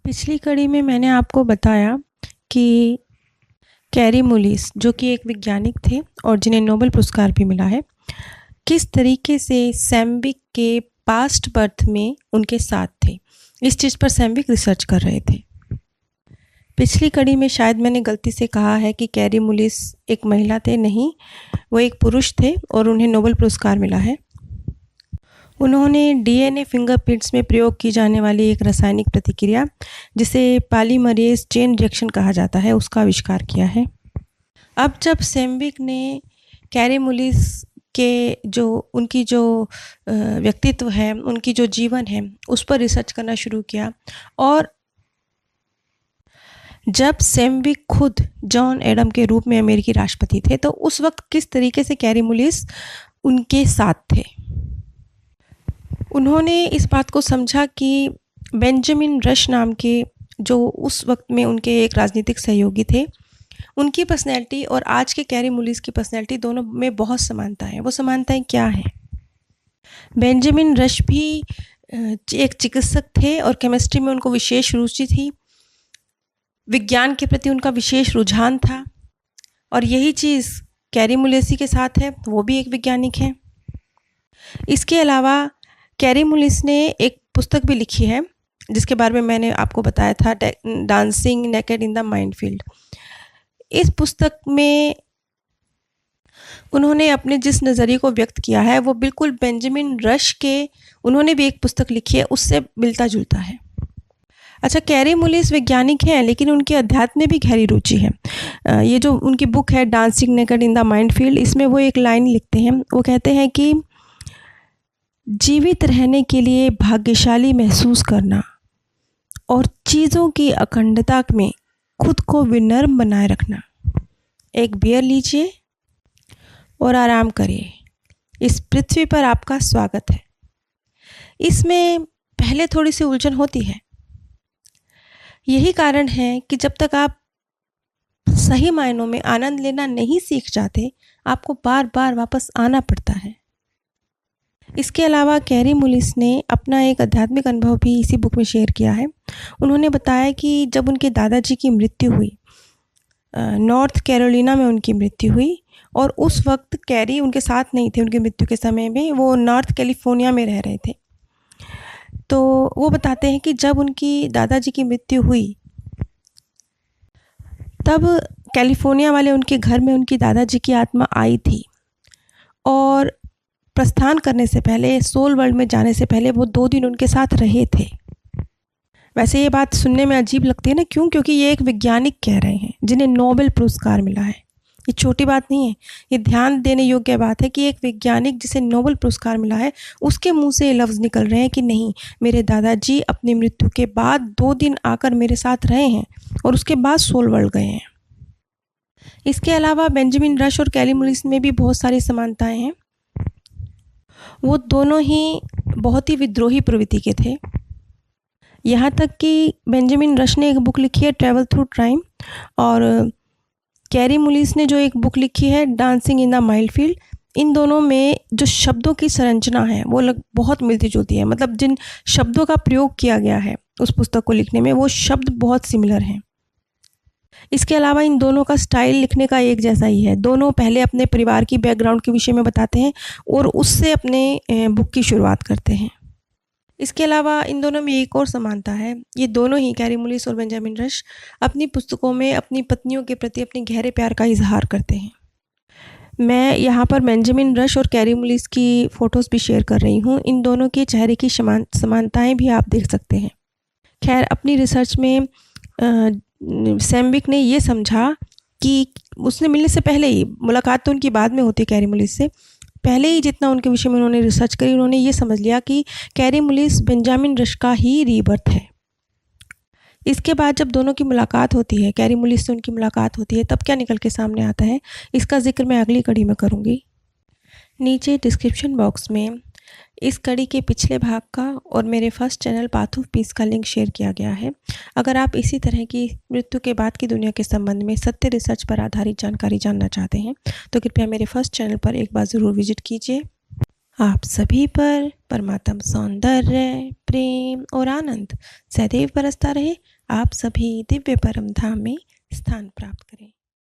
पिछली कड़ी में मैंने आपको बताया कि कैरी मुलिस जो कि एक वैज्ञानिक थे और जिन्हें नोबेल पुरस्कार भी मिला है, किस तरीके से सैम्बिक के पास्ट बर्थ में उनके साथ थे। इस चीज़ पर सैम्बिक रिसर्च कर रहे थे। पिछली कड़ी में शायद मैंने गलती से कहा है कि कैरी मुलिस एक महिला थे। नहीं, वो एक पुरुष थे और उन्हें नोबेल पुरस्कार मिला है। उन्होंने डीएनए फिंगरप्रिंट्स में प्रयोग की जाने वाली एक रासायनिक प्रतिक्रिया, जिसे पॉलीमरेज चेन रिएक्शन कहा जाता है, उसका आविष्कार किया है। अब जब सैम्बिक ने कैरी मुलिस के उनकी जो व्यक्तित्व है, उनकी जो जीवन है, उस पर रिसर्च करना शुरू किया और जब सैम्बिक खुद जॉन एडम के रूप में अमेरिकी राष्ट्रपति थे, तो उस वक्त किस तरीके से कैरी मुलिस उनके साथ थे। उन्होंने इस बात को समझा कि बेंजामिन रश नाम के जो उस वक्त में उनके एक राजनीतिक सहयोगी थे, उनकी पर्सनैलिटी और आज के कैरी मुलिस की पर्सनैलिटी दोनों में बहुत समानता है। वो समानताएं क्या हैं? बेंजामिन रश भी एक चिकित्सक थे और केमिस्ट्री में उनको विशेष रुचि थी, विज्ञान के प्रति उनका विशेष रुझान था और यही चीज़ कैरी मुलिस के साथ है। वो भी एक वैज्ञानिक हैं। इसके अलावा कैरी मुलिस ने एक पुस्तक भी लिखी है जिसके बारे में मैंने आपको बताया था, dancing naked in the minefield. इस पुस्तक में उन्होंने अपने जिस नज़रिए को व्यक्त किया है वो बिल्कुल बेंजामिन रश के उन्होंने भी एक पुस्तक लिखी है उससे मिलता जुलता है। अच्छा, कैरी मुलिस वैज्ञानिक हैं लेकिन उनके अध्यात्म में भी गहरी रुचि है। ये जो उनकी बुक है dancing naked in the minefield, इसमें वो एक लाइन लिखते हैं। वो कहते हैं कि जीवित रहने के लिए भाग्यशाली महसूस करना और चीज़ों की अखंडता में खुद को विनम्र बनाए रखना। एक बियर लीजिए और आराम करिए। इस पृथ्वी पर आपका स्वागत है। इसमें पहले थोड़ी सी उलझन होती है। यही कारण है कि जब तक आप सही मायनों में आनंद लेना नहीं सीख जाते, आपको बार बार वापस आना पड़ता है। इसके अलावा कैरी मुलिस ने अपना एक आध्यात्मिक अनुभव भी इसी बुक में शेयर किया है। उन्होंने बताया कि जब उनके दादाजी की मृत्यु हुई, नॉर्थ कैरोलिना में उनकी मृत्यु हुई और उस वक्त कैरी उनके साथ नहीं थे। उनकी मृत्यु के समय में वो नॉर्थ कैलिफोर्निया में रह रहे थे। तो वो बताते हैं कि जब उनकी दादाजी की मृत्यु हुई तब कैलिफोर्निया वाले उनके घर में उनकी दादाजी की आत्मा आई थी और प्रस्थान करने से पहले, सोल वर्ल्ड में जाने से पहले वो 2 दिन उनके साथ रहे थे। वैसे ये बात सुनने में अजीब लगती है ना, क्यों? क्योंकि ये एक वैज्ञानिक कह रहे हैं जिन्हें नोबेल पुरस्कार मिला है। ये छोटी बात नहीं है, ये ध्यान देने योग्य बात है कि एक वैज्ञानिक जिसे नोबेल पुरस्कार मिला है उसके मुंह से ये लफ्ज़ निकल रहे हैं कि नहीं, मेरे दादाजी अपनी मृत्यु के बाद 2 दिन आकर मेरे साथ रहे हैं और उसके बाद सोल वर्ल्ड गए हैं। इसके अलावा बेंजामिन रश और कैरी मुलिस में भी बहुत सारी समानताएं हैं। वो दोनों ही बहुत ही विद्रोही प्रवृत्ति के थे। यहाँ तक कि बेंजामिन रश ने एक बुक लिखी है ट्रैवल थ्रू टाइम और कैरी मुलिस ने जो एक बुक लिखी है डांसिंग इन द माइनफील्ड। इन दोनों में जो शब्दों की संरचना है वो बहुत मिलती जुलती है। मतलब जिन शब्दों का प्रयोग किया गया है उस पुस्तक को लिखने में, वो शब्द बहुत सिमिलर हैं। इसके अलावा इन दोनों का स्टाइल लिखने का एक जैसा ही है। दोनों पहले अपने परिवार की बैकग्राउंड के विषय में बताते हैं और उससे अपने बुक की शुरुआत करते हैं। इसके अलावा इन दोनों में एक और समानता है। ये दोनों ही, कैरी मुलिस और बेंजामिन रश, अपनी पुस्तकों में अपनी पत्नियों के प्रति अपने गहरे प्यार का इजहार करते हैं। मैं यहाँ पर बेंजामिन रश और कैरी मुलिस की फ़ोटोज़ भी शेयर कर रही हूँ। इन दोनों के चेहरे की समानताएं भी आप देख सकते हैं। खैर, अपनी रिसर्च में सैम्बिक ने ये समझा कि उसने मिलने से पहले ही, मुलाकात तो उनकी बाद में होती कैरी मुलिस से, पहले ही जितना उनके विषय में उन्होंने रिसर्च करी, उन्होंने ये समझ लिया कि कैरी मुलिस बेंजामिन रश का ही रीबर्थ है। इसके बाद जब दोनों की मुलाकात होती है, कैरी मुलिस से उनकी मुलाकात होती है, तब क्या निकल के सामने आता है, इसका जिक्र मैं अगली कड़ी में करूँगी। नीचे डिस्क्रिप्शन बॉक्स में इस कड़ी के पिछले भाग का और मेरे first channel path of peace का लिंक शेयर किया गया है। अगर आप इसी तरह की मृत्यु के बाद की दुनिया के संबंध में सत्य रिसर्च पर आधारित जानकारी जानना चाहते हैं तो कृपया मेरे फर्स्ट चैनल पर एक बार ज़रूर विजिट कीजिए। आप सभी पर परमात्म सौंदर्य, प्रेम और आनंद सदैव बरसता रहे। आप सभी दिव्य परम धाम में स्थान प्राप्त करें।